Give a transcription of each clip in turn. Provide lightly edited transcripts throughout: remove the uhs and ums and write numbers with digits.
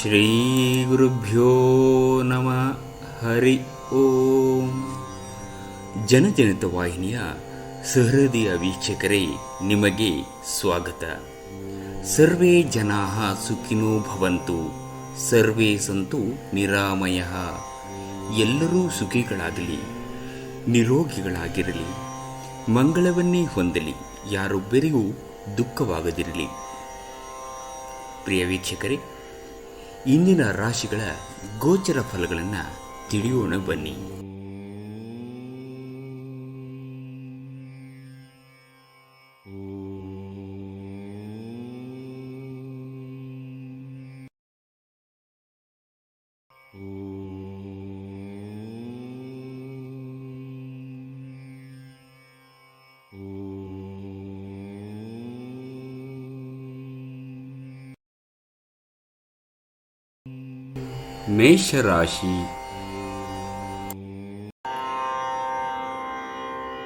ಶ್ರೀ ಗುರುಭ್ಯೋ ನಮಃ. ಹರಿ ಓಂ. ಜನಜನಿತ ವಾಹಿನಿಯ ಸಹೃದಯ ವೀಕ್ಷಕರೇ, ನಿಮಗೆ ಸ್ವಾಗತ. ಸರ್ವೇ ಜನಾಃ ಸುಖಿನೋ ಭವಂತು, ಸರ್ವೇ ಸಂತು ನಿರಾಮಯಃ. ಎಲ್ಲರೂ ಸುಖಿಗಳಾಗಲಿ, ನಿರೋಗಿಗಳಾಗಿರಲಿ, ಮಂಗಳವನ್ನೇ ಹೊಂದಲಿ, ಯಾರೊಬ್ಬರಿಗೂ ದುಃಖವಾಗದಿರಲಿ. ಪ್ರಿಯ ವೀಕ್ಷಕರೇ, ಇಂದಿನ ರಾಶಿಗಳ ಗೋಚರ ಫಲಗಳನ್ನು ತಿಳಿಯೋಣ ಬನ್ನಿ. ಮೇಷರಾಶಿ.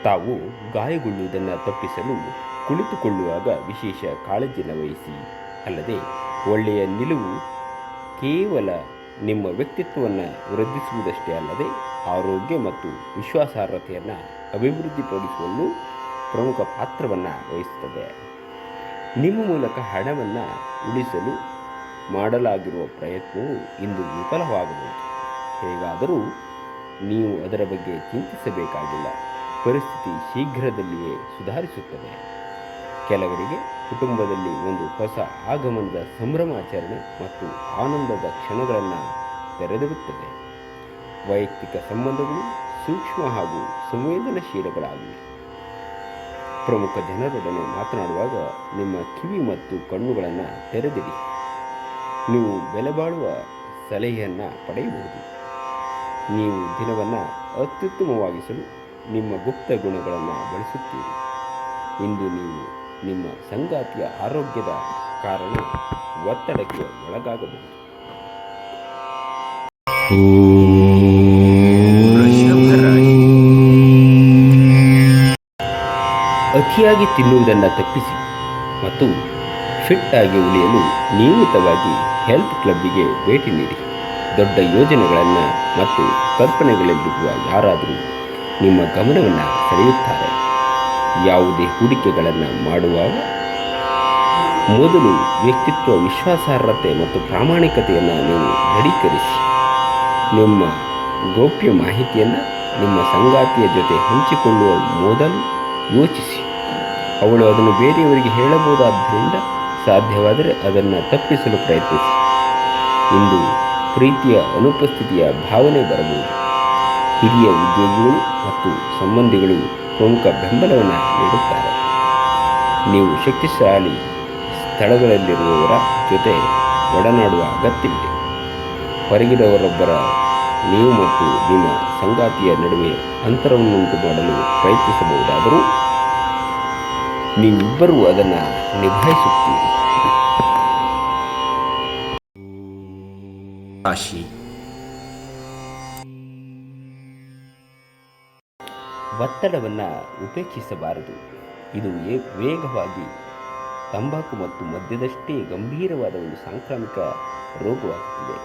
ತಾವು ಗಾಯಗೊಳ್ಳುವುದನ್ನು ತಪ್ಪಿಸಲು ಕುಳಿತುಕೊಳ್ಳುವಾಗ ವಿಶೇಷ ಕಾಳಜಿಯನ್ನು ವಹಿಸಿ. ಅಲ್ಲದೆ ಒಳ್ಳೆಯ ನಿಲುವು ಕೇವಲ ನಿಮ್ಮ ವ್ಯಕ್ತಿತ್ವವನ್ನು ವೃದ್ಧಿಸುವುದಷ್ಟೇ ಅಲ್ಲದೆ ಆರೋಗ್ಯ ಮತ್ತು ವಿಶ್ವಾಸಾರ್ಹತೆಯನ್ನು ಅಭಿವೃದ್ಧಿಪಡಿಸುವಲ್ಲೂ ಪ್ರಮುಖ ಪಾತ್ರವನ್ನು ವಹಿಸುತ್ತದೆ. ನಿಮ್ಮ ಮೂಲಕ ಹಣವನ್ನು ಉಳಿಸಲು ಮಾಡಲಾಗಿರುವ ಪ್ರಯತ್ನವು ಇಂದು ವಿಫಲವಾಗಬಹುದು. ಹೇಗಾದರೂ ನೀವು ಅದರ ಬಗ್ಗೆ ಚಿಂತಿಸಬೇಕಾಗಿಲ್ಲ. ಪರಿಸ್ಥಿತಿ ಶೀಘ್ರದಲ್ಲಿಯೇ ಸುಧಾರಿಸುತ್ತದೆ. ಕೆಲವರಿಗೆ ಕುಟುಂಬದಲ್ಲಿ ಒಂದು ಹೊಸ ಆಗಮನದ ಸಂಭ್ರಮಾಚರಣೆ ಮತ್ತು ಆನಂದದ ಕ್ಷಣಗಳನ್ನು ತೆರೆದಿರುತ್ತದೆ. ವೈಯಕ್ತಿಕ ಸಂಬಂಧಗಳು ಸೂಕ್ಷ್ಮ ಹಾಗೂ ಸಂವೇದನಶೀಲಗಳಾಗಿವೆ. ಪ್ರಮುಖ ಜನರೊಡನೆ ಮಾತನಾಡುವಾಗ ನಿಮ್ಮ ಕಿವಿ ಮತ್ತು ಕಣ್ಣುಗಳನ್ನು ತೆರೆದಿಡಿ. ನೀವು ಬೆಲೆ ಬಾಳುವ ಸಲಹೆಯನ್ನು ಪಡೆಯಬಹುದು. ನೀವು ದಿನವನ್ನು ಅತ್ಯುತ್ತಮವಾಗಿಸಲು ನಿಮ್ಮ ಗುಪ್ತ ಗುಣಗಳನ್ನು ಬಳಸುತ್ತೀರಿ. ಇಂದು ನೀವು ನಿಮ್ಮ ಸಂಗಾತಿಯ ಆರೋಗ್ಯದ ಕಾರಣ ಒತ್ತಡಕ್ಕೆ ಒಳಗಾಗಬಹುದು. ಅತಿಯಾಗಿ ತಿನ್ನುವುದನ್ನು ತಪ್ಪಿಸಿ ಮತ್ತು ಫಿಟ್ ಆಗಿ ಉಳಿಯಲು ನಿಯಮಿತವಾಗಿ ಹೆಲ್ತ್ ಕ್ಲಬ್ಬಿಗೆ ಭೇಟಿ ನೀಡಿ. ದೊಡ್ಡ ಯೋಜನೆಗಳನ್ನು ಮತ್ತು ಕಲ್ಪನೆಗಳಲ್ಲಿರುವ ಯಾರಾದರೂ ನಿಮ್ಮ ಗಮನವನ್ನು ಸೆಳೆಯುತ್ತಾರೆ. ಯಾವುದೇ ಹೂಡಿಕೆಗಳನ್ನು ಮಾಡುವಾಗ ಮೊದಲು ವ್ಯಕ್ತಿತ್ವ, ವಿಶ್ವಾಸಾರ್ಹತೆ ಮತ್ತು ಪ್ರಾಮಾಣಿಕತೆಯನ್ನು ನೀವು ದೃಢೀಕರಿಸಿ. ನಿಮ್ಮ ಗೌಪ್ಯ ಮಾಹಿತಿಯನ್ನು ನಿಮ್ಮ ಸಂಗಾತಿಯ ಜೊತೆ ಹಂಚಿಕೊಳ್ಳುವ ಮೊದಲು ಯೋಚಿಸಿ. ಅವಳು ಅದನ್ನು ಬೇರೆಯವರಿಗೆ ಹೇಳಬಹುದಾದ್ದರಿಂದ ಸಾಧ್ಯವಾದರೆ ಅದನ್ನು ತಪ್ಪಿಸಲು ಪ್ರಯತ್ನಿಸಿ. ಇಂದು ಪ್ರೀತಿಯ ಅನುಪಸ್ಥಿತಿಯ ಭಾವನೆ ಬರಬಹುದು. ಹಿರಿಯ ಉದ್ಯೋಗಿಗಳು ಮತ್ತು ಸಂಬಂಧಿಗಳು ಪ್ರಮುಖ ಬೆಂಬಲವನ್ನು ನೀಡುತ್ತಾರೆ. ನೀವು ಶಕ್ತಿಶಾಲಿ ಸ್ಥಳಗಳಲ್ಲಿರುವವರ ಜೊತೆ ಒಡನಾಡುವ ಅಗತ್ಯವಿದೆ. ಹೊರಗಿರುವವರೊಬ್ಬರ ನೀವು ಮತ್ತು ನಿಮ್ಮ ಸಂಗಾತಿಯ ನಡುವೆ ಅಂತರವನ್ನುಂಟು ಮಾಡಲು ಪ್ರಯತ್ನಿಸಬಹುದಾದರೂ ನೀವಿಬ್ಬರೂ ಅದನ್ನು ನಿಭಾಯಿಸುತ್ತೀರಿ. ರಾಶಿ. ಒತ್ತಡವನ್ನು ಉಪೇಕ್ಷಿಸಬಾರದು. ಇದು ವೇಗವಾಗಿ ತಂಬಾಕು ಮತ್ತು ಮದ್ಯದಷ್ಟೇ ಗಂಭೀರವಾದ ಒಂದು ಸಾಂಕ್ರಾಮಿಕ ರೋಗವಾಗುತ್ತಿದೆ.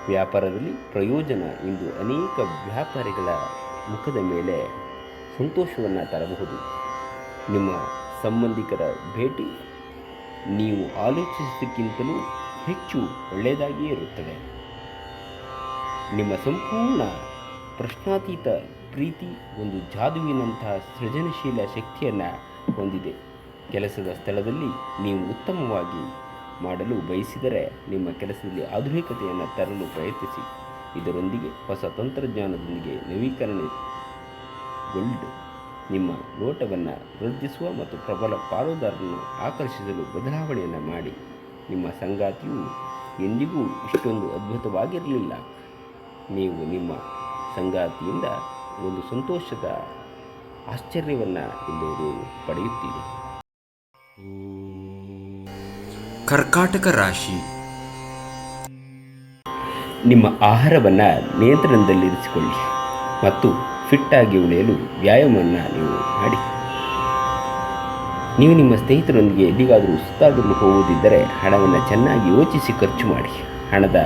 ವ್ಯಾಪಾರದಲ್ಲಿ ಪ್ರಯೋಜನ ಇಂದು ಅನೇಕ ವ್ಯಾಪಾರಿಗಳ ಮುಖದ ಮೇಲೆ ಸಂತೋಷವನ್ನು ತರಬಹುದು. ನಿಮ್ಮ ಸಂಬಂಧಿಕರ ಭೇಟಿ ನೀವು ಆಲೋಚಿಸಿದ್ದಕ್ಕಿಂತಲೂ ಹೆಚ್ಚು ಒಳ್ಳೆಯದಾಗಿಯೇ ಇರುತ್ತದೆ. ನಿಮ್ಮ ಸಂಪೂರ್ಣ ಪ್ರಶ್ನಾತೀತ ಪ್ರೀತಿ ಒಂದು ಜಾದುವಿನಂತಹ ಸೃಜನಶೀಲ ಶಕ್ತಿಯನ್ನು ಹೊಂದಿದೆ. ಕೆಲಸದ ಸ್ಥಳದಲ್ಲಿ ನೀವು ಉತ್ತಮವಾಗಿ ಮಾಡಲು ಬಯಸಿದರೆ ನಿಮ್ಮ ಕೆಲಸದಲ್ಲಿ ಆಧುನಿಕತೆಯನ್ನು ತರಲು ಪ್ರಯತ್ನಿಸಿ. ಇದರೊಂದಿಗೆ ಹೊಸ ತಂತ್ರಜ್ಞಾನದೊಂದಿಗೆ ನವೀಕರಣಗೊಳ್ಳು. ನಿಮ್ಮ ನೋಟವನ್ನು ವೃದ್ಧಿಸುವ ಮತ್ತು ಪ್ರಬಲ ಪಾಲುದಾರರನ್ನು ಆಕರ್ಷಿಸಲು ಬದಲಾವಣೆಯನ್ನು ಮಾಡಿ. ನಿಮ್ಮ ಸಂಗಾತಿಯು ಎಂದಿಗೂ ಇಷ್ಟೊಂದು ಅದ್ಭುತವಾಗಿರಲಿಲ್ಲ. ನೀವು ನಿಮ್ಮ ಸಂಗಾತಿಯಿಂದ ಒಂದು ಸಂತೋಷದ ಆಶ್ಚರ್ಯವನ್ನು ಇಂದು ಪಡೆಯುತ್ತೀರಿ. ಕರ್ಕಾಟಕ ರಾಶಿ. ನಿಮ್ಮ ಆಹಾರವನ್ನು ನಿಯಂತ್ರಣದಲ್ಲಿರಿಸಿಕೊಳ್ಳಿ ಮತ್ತು ಫಿಟ್ಟಾಗಿ ಉಳಿಯಲು ವ್ಯಾಯಾಮವನ್ನು ನೀವು ಮಾಡಿ. ನೀವು ನಿಮ್ಮ ಸ್ನೇಹಿತರೊಂದಿಗೆ ಎಲ್ಲಿಗಾದರೂ ಸುತ್ತಾಡಲು ಹೋಗುವುದಿದ್ದರೆ ಹಣವನ್ನು ಚೆನ್ನಾಗಿ ಯೋಚಿಸಿ ಖರ್ಚು ಮಾಡಿ. ಹಣದ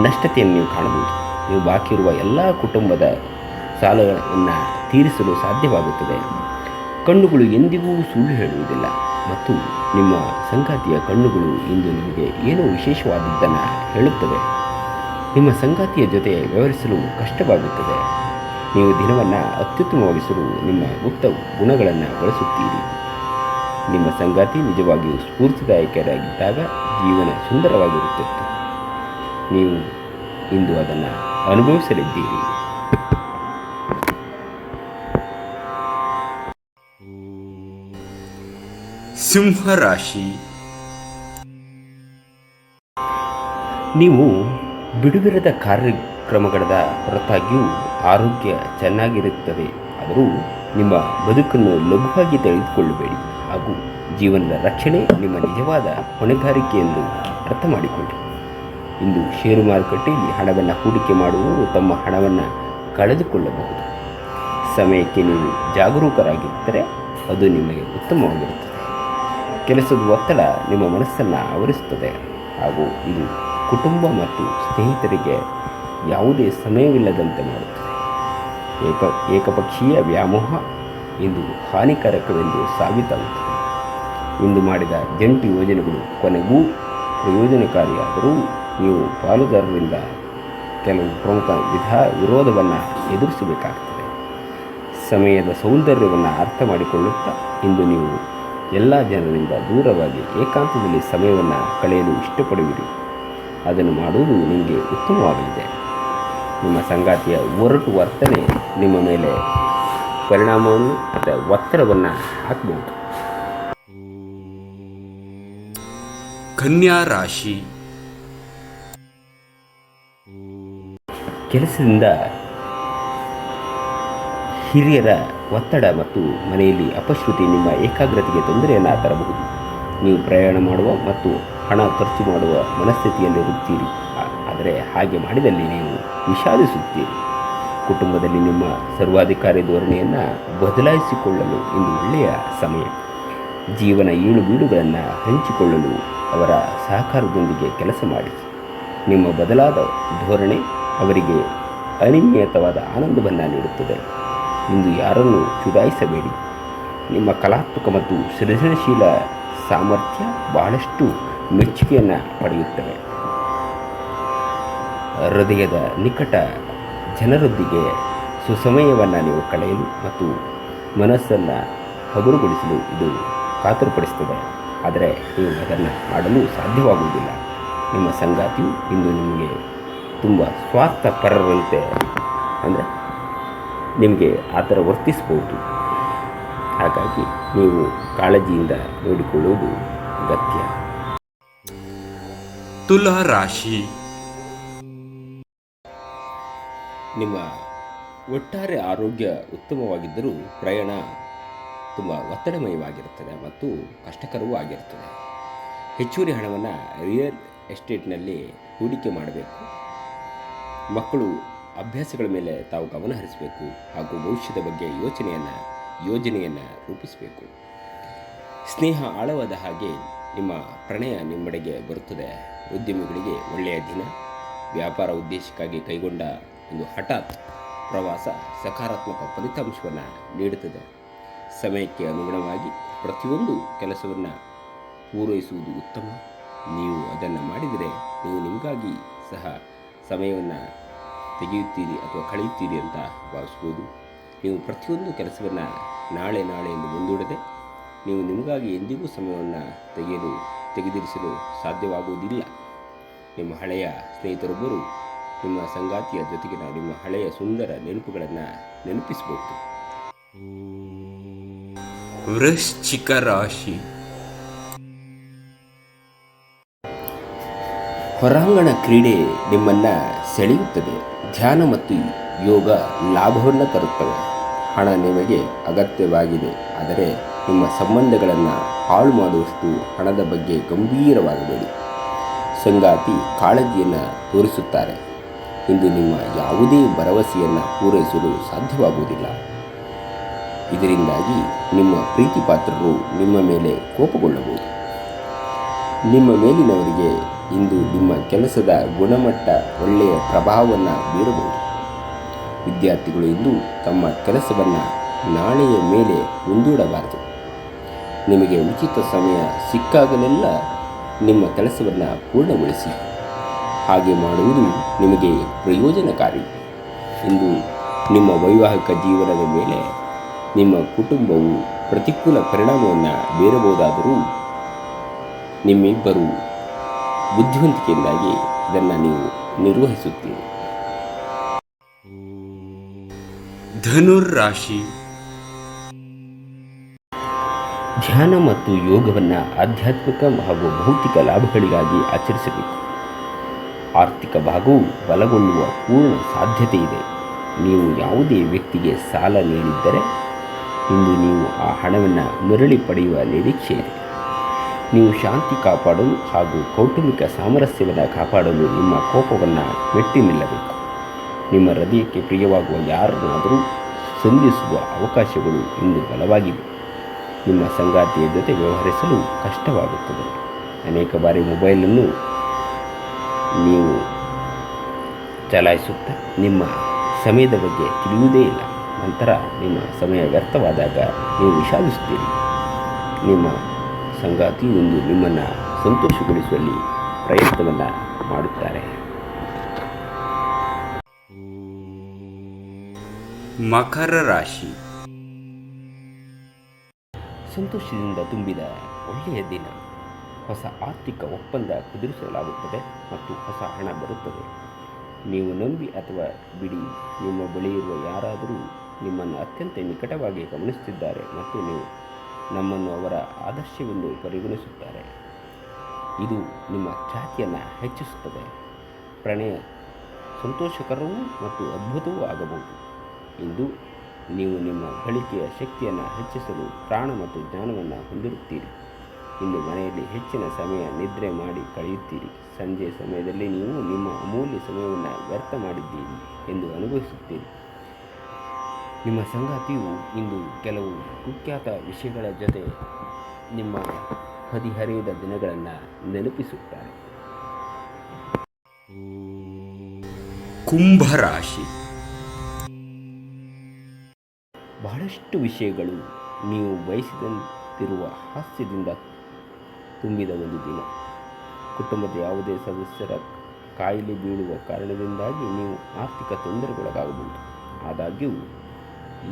ನಷ್ಟತೆಯನ್ನು ನೀವು ಕಾಣಬಹುದು. ನೀವು ಬಾಕಿ ಇರುವ ಎಲ್ಲ ಕುಟುಂಬದ ಸಾಲಗಳನ್ನು ತೀರಿಸಲು ಸಾಧ್ಯವಾಗುತ್ತದೆ. ಕಣ್ಣುಗಳು ಎಂದಿಗೂ ಸುಳ್ಳು ಹೇಳುವುದಿಲ್ಲ ಮತ್ತು ನಿಮ್ಮ ಸಂಗಾತಿಯ ಕಣ್ಣುಗಳು ಇಂದು ನಿಮಗೆ ಏನೋ ವಿಶೇಷವಾದದ್ದನ್ನು ಹೇಳುತ್ತವೆ. ನಿಮ್ಮ ಸಂಗಾತಿಯ ಜೊತೆ ವ್ಯವಹರಿಸಲು ಕಷ್ಟವಾಗುತ್ತದೆ. ನೀವು ದಿನವನ್ನು ಅತ್ಯುತ್ತಮವಾಗಿಸಲು ನಿಮ್ಮ ಗುಪ್ತ ಗುಣಗಳನ್ನು ಬಳಸುತ್ತೀರಿ. ನಿಮ್ಮ ಸಂಗಾತಿ ನಿಜವಾಗಿಯೂ ಸ್ಫೂರ್ತಿದಾಯಕರಾಗಿದ್ದಾಗ ಜೀವನ ಸುಂದರವಾಗಿರುತ್ತಿತ್ತು. ನೀವು ಇಂದು ಅದನ್ನು ಅನುಭವಿಸಲಿದ್ದೀರಿ. ಸಿಂಹರಾಶಿ. ನೀವು ಬಿಡುವಿರದ ಕಾರ್ಯಕ್ರಮಗಳ ಹೊರತಾಗಿಯೂ ಆರೋಗ್ಯ ಚೆನ್ನಾಗಿರುತ್ತದೆ. ಆದರೂ ನಿಮ್ಮ ಬದುಕನ್ನು ಲಘುವಾಗಿ ತೆಗೆದುಕೊಳ್ಳಬೇಡಿ ಹಾಗೂ ಜೀವನದ ರಕ್ಷಣೆ ನಿಮ್ಮ ನಿಜವಾದ ಹೊಣೆಗಾರಿಕೆ ಎಂದು ಅರ್ಥ ಮಾಡಿಕೊಳ್ಳಿ. ಇಂದು ಷೇರು ಮಾರುಕಟ್ಟೆಯಲ್ಲಿ ಹಣವನ್ನು ಹೂಡಿಕೆ ಮಾಡುವವರು ತಮ್ಮ ಹಣವನ್ನು ಕಳೆದುಕೊಳ್ಳಬಹುದು. ಸಮಯಕ್ಕೆ ನೀವು ಜಾಗರೂಕರಾಗಿದ್ದರೆ ಅದು ನಿಮಗೆ ಉತ್ತಮವಾಗಿರುತ್ತದೆ. ಕೆಲಸದ ಒತ್ತಡ ನಿಮ್ಮ ಮನಸ್ಸನ್ನು ಆವರಿಸುತ್ತದೆ ಹಾಗೂ ಇದು ಕುಟುಂಬ ಮತ್ತು ಸ್ನೇಹಿತರಿಗೆ ಯಾವುದೇ ಸಮಯವಿಲ್ಲದಂತೆ ಮಾಡುತ್ತದೆ. ಏಕಪಕ್ಷೀಯ ವ್ಯಾಮೋಹ ಇಂದು ಹಾನಿಕಾರಕವೆಂದು ಸಾಬೀತಾಗುತ್ತದೆ. ಇಂದು ಮಾಡಿದ ಜಂಟಿ ಯೋಜನೆಗಳು ಕೊನೆಗೂ ಪ್ರಯೋಜನಕಾರಿಯಾದರೂ ನೀವು ಪಾಲುದಾರರಿಂದ ಕೆಲವು ಪ್ರಮುಖ ವಿರೋಧವನ್ನು ಎದುರಿಸಬೇಕಾಗುತ್ತದೆ. ಸಮಯದ ಸೌಂದರ್ಯವನ್ನು ಅರ್ಥ ಮಾಡಿಕೊಳ್ಳುತ್ತಾ ಇಂದು ನೀವು ಎಲ್ಲ ಜನರಿಂದ ದೂರವಾಗಿ ಏಕಾಂತದಲ್ಲಿ ಸಮಯವನ್ನು ಕಳೆಯಲು ಇಷ್ಟಪಡುವಿರಿ. ಅದನ್ನು ಮಾಡುವುದು ನಿಮಗೆ ಉತ್ತಮವಾಗಲಿದೆ. ನಿಮ್ಮ ಸಂಗಾತಿಯ ಒರಟು ವರ್ತನೆ ನಿಮ್ಮ ಮೇಲೆ ಪರಿಣಾಮವನ್ನು ಮತ್ತು ಒತ್ತಡವನ್ನು ಹಾಕಬಹುದು. ಕನ್ಯಾ ರಾಶಿ. ಕೆಲಸದಿಂದ ಹಿರಿಯರ ಒತ್ತಡ ಮತ್ತು ಮನೆಯಲ್ಲಿ ಅಪಶ್ರುತಿ ನಿಮ್ಮ ಏಕಾಗ್ರತೆಗೆ ತೊಂದರೆಯನ್ನು ತರಬಹುದು. ನೀವು ಪ್ರಯಾಣ ಮಾಡುವ ಮತ್ತು ಹಣ ಖರ್ಚು ಮಾಡುವ ಮನಸ್ಥಿತಿಯಲ್ಲಿರುತ್ತೀರಿ. ಆದರೆ ಹಾಗೆ ಮಾಡಿದಲ್ಲಿ ನೀವು ವಿಷಾದಿಸುತ್ತೀರಿ. ಕುಟುಂಬದಲ್ಲಿ ನಿಮ್ಮ ಸರ್ವಾಧಿಕಾರಿ ಧೋರಣೆಯನ್ನು ಬದಲಾಯಿಸಿಕೊಳ್ಳಲು ಇಂದು ಒಳ್ಳೆಯ ಸಮಯ. ಜೀವನ ಏಳು ಬೀಳುಗಳನ್ನು ಹಂಚಿಕೊಳ್ಳಲು ಅವರ ಸಹಕಾರದೊಂದಿಗೆ ಕೆಲಸ ಮಾಡಿ. ನಿಮ್ಮ ಬದಲಾದ ಧೋರಣೆ ಅವರಿಗೆ ಅನಿಯಮಿತವಾದ ಆನಂದವನ್ನು ನೀಡುತ್ತದೆ. ಇಂದು ಯಾರನ್ನು ಚುಡಾಯಿಸಬೇಡಿ. ನಿಮ್ಮ ಕಲಾತ್ಮಕ ಮತ್ತು ಸೃಜನಶೀಲ ಸಾಮರ್ಥ್ಯ ಬಹಳಷ್ಟು ಮೆಚ್ಚುಗೆಯನ್ನು ಪಡೆಯುತ್ತವೆ. ಹೃದಯದ ನಿಕಟ ಜನರೊಂದಿಗೆ ಸುಸಮಯವನ್ನು ನೀವು ಕಳೆಯಲು ಮತ್ತು ಮನಸ್ಸನ್ನು ಹಗುರಗೊಳಿಸಲು ಇದು ಖಾತರಿಪಡಿಸುತ್ತದೆ. ಆದರೆ ನೀವು ಅದನ್ನು ಮಾಡಲು ಸಾಧ್ಯವಾಗುವುದಿಲ್ಲ. ನಿಮ್ಮ ಸಂಗಾತಿಯು ಇಂದು ನಿಮಗೆ ತುಂಬ ಸ್ವಾರ್ಥಪರರಂತೆ ಅಂದರೆ ನಿಮಗೆ ಆ ಥರ ವರ್ತಿಸಬಹುದು. ಹಾಗಾಗಿ ನೀವು ಕಾಳಜಿಯಿಂದ ನೋಡಿಕೊಳ್ಳುವುದು ಅಗತ್ಯ. ತುಲಾ ರಾಶಿ. ನಿಮ್ಮ ಒಟ್ಟಾರೆ ಆರೋಗ್ಯ ಉತ್ತಮವಾಗಿದ್ದರೂ ಪ್ರಯಾಣ ತುಂಬ ಒತ್ತಡಮಯವಾಗಿರುತ್ತದೆ ಮತ್ತು ಕಷ್ಟಕರವೂ ಆಗಿರುತ್ತದೆ. ಹೆಚ್ಚುವರಿ ಹಣವನ್ನು ರಿಯಲ್ ಎಸ್ಟೇಟ್ನಲ್ಲಿ ಹೂಡಿಕೆ ಮಾಡಬೇಕು. ಮಕ್ಕಳು ಅಭ್ಯಾಸಗಳ ಮೇಲೆ ತಾವು ಗಮನ ಹರಿಸಬೇಕು ಹಾಗೂ ಭವಿಷ್ಯದ ಬಗ್ಗೆ ಯೋಜನೆಯನ್ನು ರೂಪಿಸಬೇಕು. ಸ್ನೇಹ ಆಳವಾದ ಹಾಗೆ ನಿಮ್ಮ ಪ್ರಣಯ ನಿಮ್ಮೆಡೆಗೆ ಬರುತ್ತದೆ. ಉದ್ಯಮಿಗಳಿಗೆ ಒಳ್ಳೆಯ ದಿನ. ವ್ಯಾಪಾರ ಉದ್ದೇಶಕ್ಕಾಗಿ ಕೈಗೊಂಡ ಒಂದು ಹಠಾತ್ ಪ್ರವಾಸ ಸಕಾರಾತ್ಮಕ ಫಲಿತಾಂಶವನ್ನು ನೀಡುತ್ತದೆ. ಸಮಯಕ್ಕೆ ಅನುಗುಣವಾಗಿ ಪ್ರತಿಯೊಂದು ಕೆಲಸವನ್ನು ಪೂರೈಸುವುದು ಉತ್ತಮ. ನೀವು ಅದನ್ನು ಮಾಡಿದರೆ ನೀವು ನಿಮಗಾಗಿ ಸಹ ಸಮಯವನ್ನು ತೆಗೆಯುತ್ತೀರಿ ಅಥವಾ ಕಳೆಯುತ್ತೀರಿ ಅಂತ ಭಾವಿಸ್ಬೋದು. ನೀವು ಪ್ರತಿಯೊಂದು ಕೆಲಸವನ್ನು ನಾಳೆ ಎಂದು ಮುಂದೂಡದೆ ನೀವು ನಿಮಗಾಗಿ ಎಂದಿಗೂ ಸಮಯವನ್ನು ತೆಗೆದಿರಿಸಲು ಸಾಧ್ಯವಾಗುವುದಿಲ್ಲ. ನಿಮ್ಮ ಹಳೆಯ ಸ್ನೇಹಿತರೊಬ್ಬರು ನಿಮ್ಮ ಸಂಗಾತಿಯ ಜೊತೆಗಿನ ನಿಮ್ಮ ಹಳೆಯ ಸುಂದರ ನೆನಪುಗಳನ್ನು ನೆನಪಿಸಬಹುದು. ವೃಶ್ಚಿಕ ರಾಶಿ. ಹೊರಾಂಗಣ ಕ್ರೀಡೆ ನಿಮ್ಮನ್ನು ಸೆಳೆಯುತ್ತದೆ. ಧ್ಯಾನ ಮತ್ತು ಯೋಗ ಲಾಭವನ್ನು ತರುತ್ತವೆ. ಹಣ ನಿಮಗೆ ಅಗತ್ಯವಾಗಿದೆ, ಆದರೆ ನಿಮ್ಮ ಸಂಬಂಧಗಳನ್ನು ಹಾಳು ಮಾಡುವಷ್ಟು ಹಣದ ಬಗ್ಗೆ ಗಂಭೀರವಾಗಬೇಡಿ. ಸಂಗಾತಿ ಕಾಳಜಿಯನ್ನು ತೋರಿಸುತ್ತಾರೆ. ಇಂದು ನಿಮ್ಮ ಯಾವುದೇ ಭರವಸೆಯನ್ನು ಪೂರೈಸಲು ಸಾಧ್ಯವಾಗುವುದಿಲ್ಲ. ಇದರಿಂದಾಗಿ ನಿಮ್ಮ ಪ್ರೀತಿ ಪಾತ್ರರು ನಿಮ್ಮ ಮೇಲೆ ಕೋಪಗೊಳ್ಳಬಹುದು. ನಿಮ್ಮ ಮೇಲಿನವರಿಗೆ ಇಂದು ನಿಮ್ಮ ಕೆಲಸದ ಗುಣಮಟ್ಟ ಒಳ್ಳೆಯ ಪ್ರಭಾವವನ್ನು ಬೀರಬಹುದು. ವಿದ್ಯಾರ್ಥಿಗಳು ಇಂದು ತಮ್ಮ ಕೆಲಸವನ್ನು ನಾಳೆಯ ಮೇಲೆ ಮುಂದೂಡಬಾರದು. ನಿಮಗೆ ಉಚಿತ ಸಮಯ ಸಿಕ್ಕಾಗಲೆಲ್ಲ ನಿಮ್ಮ ಕೆಲಸವನ್ನು ಪೂರ್ಣಗೊಳಿಸಿ. ಹಾಗೆ ಮಾಡುವುದು ನಿಮಗೆ ಪ್ರಯೋಜನಕಾರಿ. ಇಂದು ನಿಮ್ಮ ವೈವಾಹಿಕ ಜೀವನದ ಮೇಲೆ ನಿಮ್ಮ ಕುಟುಂಬವು ಪ್ರತಿಕೂಲ ಪರಿಣಾಮವನ್ನು ಬೀರಬಹುದಾದರೂ ನಿಮ್ಮಿಬ್ಬರು ಬುದ್ಧಿವಂತಿಕೆಯಿಂದಾಗಿ ಇದನ್ನು ನೀವು ನಿರ್ವಹಿಸುತ್ತೀರಿ. ಧನುರ್ರಾಶಿ. ಧ್ಯಾನ ಮತ್ತು ಯೋಗವನ್ನು ಆಧ್ಯಾತ್ಮಿಕ ಹಾಗೂ ಭೌತಿಕ ಲಾಭಗಳಿಗಾಗಿ ಆಚರಿಸಬೇಕು. ಆರ್ಥಿಕ ಭಾಗವು ಬಲಗೊಳ್ಳುವ ಪೂರ್ಣ ಸಾಧ್ಯತೆ ಇದೆ. ನೀವು ಯಾವುದೇ ವ್ಯಕ್ತಿಗೆ ಸಾಲ ನೀಡಿದ್ದರೆ ಇಂದು ನೀವು ಆ ಹಣವನ್ನು ಮರಳಿ ಪಡೆಯುವ ನಿರೀಕ್ಷೆ ಇದೆ. ನೀವು ಶಾಂತಿ ಕಾಪಾಡಲು ಹಾಗೂ ಕೌಟುಂಬಿಕ ಸಾಮರಸ್ಯವನ್ನು ಕಾಪಾಡಲು ನಿಮ್ಮ ಕೋಪವನ್ನು ಮೆಟ್ಟಿ ನಿಲ್ಲಬೇಕು. ನಿಮ್ಮ ಹೃದಯಕ್ಕೆ ಪ್ರಿಯವಾಗುವ ಯಾರನ್ನಾದರೂ ಸಂಧಿಸುವ ಅವಕಾಶಗಳು ಇಂದು ಬಲವಾಗಿವೆ. ನಿಮ್ಮ ಸಂಗಾತಿಯ ಜೊತೆ ವ್ಯವಹರಿಸಲು ಕಷ್ಟವಾಗುತ್ತದೆ. ಅನೇಕ ಬಾರಿ ಮೊಬೈಲನ್ನು ನೀವು ಚಲಾಯಿಸುತ್ತಾ ನಿಮ್ಮ ಸಮಯದ ಬಗ್ಗೆ ತಿಳಿಯುವುದೇ ಇಲ್ಲ. ನಂತರ ನಿಮ್ಮ ಸಮಯ ವ್ಯರ್ಥವಾದಾಗ ನೀವು ವಿಷಾದಿಸುತ್ತೀರಿ. ನಿಮ್ಮ ಸಂಗಾತಿಯು ಇಂದು ನಿಮ್ಮನ್ನು ಸಂತೋಷಗೊಳಿಸುವಲ್ಲಿ ಪ್ರಯತ್ನವನ್ನು ಮಾಡುತ್ತಾರೆ. ಮಕರ ರಾಶಿ. ಸಂತೋಷದಿಂದ ತುಂಬಿದ ಒಳ್ಳೆಯ ದಿನ. ಹೊಸ ಆರ್ಥಿಕ ಒಪ್ಪಂದ ಕುದುರಿಸಲಾಗುತ್ತದೆ ಮತ್ತು ಹೊಸ ಹಣ ಬರುತ್ತದೆ. ನೀವು ನಂಬಿ ಅಥವಾ ಬಿಡಿ, ನಿಮ್ಮ ಬಳಿ ಇರುವ ಯಾರಾದರೂ ನಿಮ್ಮನ್ನು ಅತ್ಯಂತ ನಿಕಟವಾಗಿ ಗಮನಿಸುತ್ತಿದ್ದಾರೆ ಮತ್ತು ನೀವು ನಮ್ಮನ್ನು ಅವರ ಆದರ್ಶವೆಂದು ಪರಿಗಣಿಸುತ್ತಾರೆ. ಇದು ನಿಮ್ಮ ಖ್ಯಾತಿಯನ್ನು ಹೆಚ್ಚಿಸುತ್ತದೆ. ಪ್ರಣಯ ಸಂತೋಷಕರವೂ ಮತ್ತು ಅದ್ಭುತವೂ ಆಗಬಹುದು. ಇಂದು ನೀವು ನಿಮ್ಮ ಗಳಿಕೆಯ ಶಕ್ತಿಯನ್ನು ಹೆಚ್ಚಿಸಲು ಪ್ರಾಣ ಮತ್ತು ಜ್ಞಾನವನ್ನು ಹೊಂದಿರುತ್ತೀರಿ. ಇಂದು ಮನೆಯಲ್ಲಿ ಹೆಚ್ಚಿನ ಸಮಯ ನಿದ್ರೆ ಮಾಡಿ ಕಳೆಯುತ್ತೀರಿ. ಸಂಜೆ ಸಮಯದಲ್ಲಿ ನೀವು ನಿಮ್ಮ ಅಮೂಲ್ಯ ಸಮಯವನ್ನು ವ್ಯರ್ಥ ಮಾಡಿದ್ದೀರಿ ಎಂದು ಅನುಭವಿಸುತ್ತೀರಿ. ನಿಮ್ಮ ಸಂಗಾತಿಯು ಇಂದು ಕೆಲವು ಕುಖ್ಯಾತ ವಿಷಯಗಳ ಜೊತೆ ನಿಮ್ಮ ಹದಿಹರೆಯದ ದಿನಗಳನ್ನು ನೆನಪಿಸುತ್ತಾರೆ. ಕುಂಭರಾಶಿ. ಬಹಳಷ್ಟು ವಿಷಯಗಳು ನೀವು ಬಯಸಿದಂತಿರುವ ಹಾಸ್ಯದಿಂದ ತುಂಬಿದ ಒಂದು ದಿನ. ಕುಟುಂಬದ ಯಾವುದೇ ಸದಸ್ಯರ ಕಾಯಿಲೆ ಬೀಳುವ ಕಾರಣದಿಂದಾಗಿ ನೀವು ಆರ್ಥಿಕ ತೊಂದರೆಗೊಳಗಾಗಬಹುದು. ಆದಾಗ್ಯೂ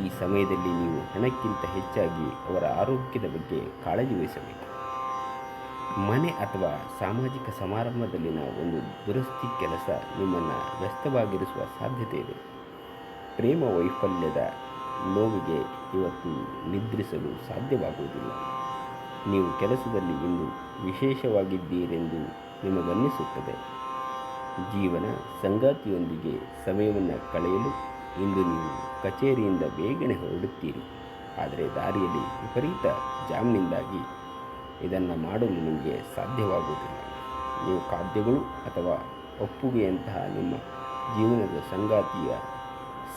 ಈ ಸಮಯದಲ್ಲಿ ನೀವು ಹಣಕ್ಕಿಂತ ಹೆಚ್ಚಾಗಿ ಅವರ ಆರೋಗ್ಯದ ಬಗ್ಗೆ ಕಾಳಜಿ ವಹಿಸಬೇಕು. ಮನೆ ಅಥವಾ ಸಾಮಾಜಿಕ ಸಮಾರಂಭದಲ್ಲಿನ ಒಂದು ದುರಸ್ತಿ ಕೆಲಸ ನಿಮ್ಮನ್ನು ವ್ಯಸ್ತವಾಗಿರಿಸುವ ಸಾಧ್ಯತೆ ಇದೆ. ಪ್ರೇಮ ವೈಫಲ್ಯದ ನೋವಿಗೆ ಇವತ್ತು ನಿದ್ರಿಸಲು ಸಾಧ್ಯವಾಗುವುದಿಲ್ಲ. ನೀವು ಕೆಲಸದಲ್ಲಿ ಇಂದು ವಿಶೇಷವಾಗಿದ್ದೀರೆಂದು ನಿಮಗನ್ನಿಸುತ್ತದೆ. ಜೀವನ ಸಂಗಾತಿಯೊಂದಿಗೆ ಸಮಯವನ್ನು ಕಳೆಯಲು ಇಂದು ನೀವು ಕಚೇರಿಯಿಂದ ಬೇಗನೆ ಹೊರಡುತ್ತೀರಿ. ಆದರೆ ದಾರಿಯಲ್ಲಿ ವಿಪರೀತ ಜಾಮ್ನಿಂದಾಗಿ ಇದನ್ನು ಮಾಡಲು ನಿಮಗೆ ಸಾಧ್ಯವಾಗುವುದಿಲ್ಲ. ನೀವು ಖಾದ್ಯಗಳು ಅಥವಾ ಒಪ್ಪುಗೆಯಂತಹ ನಿಮ್ಮ ಜೀವನದ ಸಂಗಾತಿಯ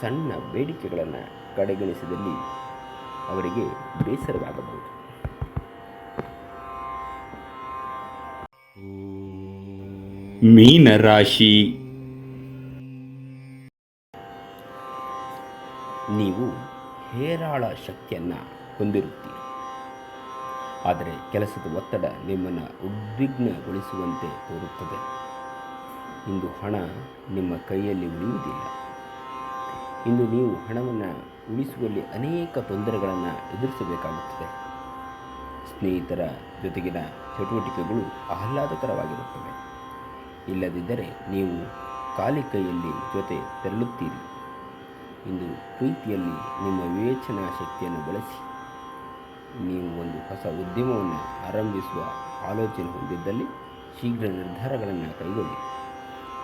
ಸಣ್ಣ ಬೇಡಿಕೆಗಳನ್ನು ಕಡೆಗಣಿಸಿದಲ್ಲಿ ಅವರಿಗೆ ಬೇಸರವಾಗಬಹುದು. ಮೀನರಾಶಿ. ನೀವು ಹೇರಾಳ ಶಕ್ತಿಯನ್ನು ಹೊಂದಿರುತ್ತೀರಿ. ಆದರೆ ಕೆಲಸದ ಒತ್ತಡ ನಿಮ್ಮನ್ನು ಉದ್ವಿಗ್ನಗೊಳಿಸುವಂತೆ ತೋರುತ್ತದೆ. ಇಂದು ಹಣ ನಿಮ್ಮ ಕೈಯಲ್ಲಿ ಉಳಿಯುವುದಿಲ್ಲ. ಇಂದು ನೀವು ಹಣವನ್ನು ಉಳಿಸುವಲ್ಲಿ ಅನೇಕ ತೊಂದರೆಗಳನ್ನು ಎದುರಿಸಬೇಕಾಗುತ್ತದೆ. ಸ್ನೇಹಿತರ ಜೊತೆಗಿನ ಚಟುವಟಿಕೆಗಳು ಆಹ್ಲಾದಕರವಾಗಿರುತ್ತವೆ. ಇಲ್ಲದಿದ್ದರೆ ನೀವು ಖಾಲಿ ಕೈಯಲ್ಲಿ ಜೊತೆ ತೆರಳುತ್ತೀರಿ. ಇಂದು ಪ್ರೀತಿಯಲ್ಲಿ ನಿಮ್ಮ ವಿವೇಚನಾ ಶಕ್ತಿಯನ್ನು ಬಳಸಿ. ನೀವು ಒಂದು ಹೊಸ ಉದ್ಯಮವನ್ನು ಆರಂಭಿಸುವ ಆಲೋಚನೆ ಹೊಂದಿದ್ದಲ್ಲಿ ಶೀಘ್ರ ನಿರ್ಧಾರಗಳನ್ನು ಕೈಗೊಳ್ಳಿ.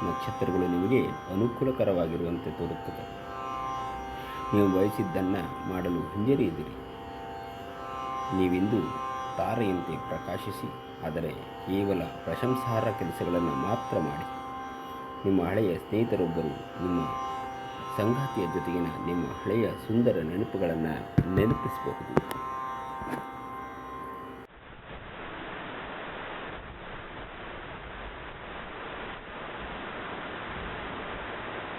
ನಕ್ಷತ್ರಗಳು ನಿಮಗೆ ಅನುಕೂಲಕರವಾಗಿರುವಂತೆ ತೋರುತ್ತದೆ. ನೀವು ಬಯಸಿದ್ದನ್ನು ಮಾಡಲು ಹಿಂಜರಿಯುತ್ತೀರಿ. ನೀವಿಂದು ತಾರೆಯಂತೆ ಪ್ರಕಾಶಿಸಿ, ಆದರೆ ಕೇವಲ ಪ್ರಶಂಸಾರ್ಹ ಕೆಲಸಗಳನ್ನು ಮಾತ್ರ ಮಾಡಿ. ನಿಮ್ಮ ಹಳೆಯ ಸ್ನೇಹಿತರೊಬ್ಬರು ನಿಮ್ಮ ಸಂಗಾತಿಯ ಜೊತೆಗಿನ ನಿಮ್ಮ ಹಳೆಯ ಸುಂದರ ನೆನಪುಗಳನ್ನು ನೆನಪಿಸಬಹುದು.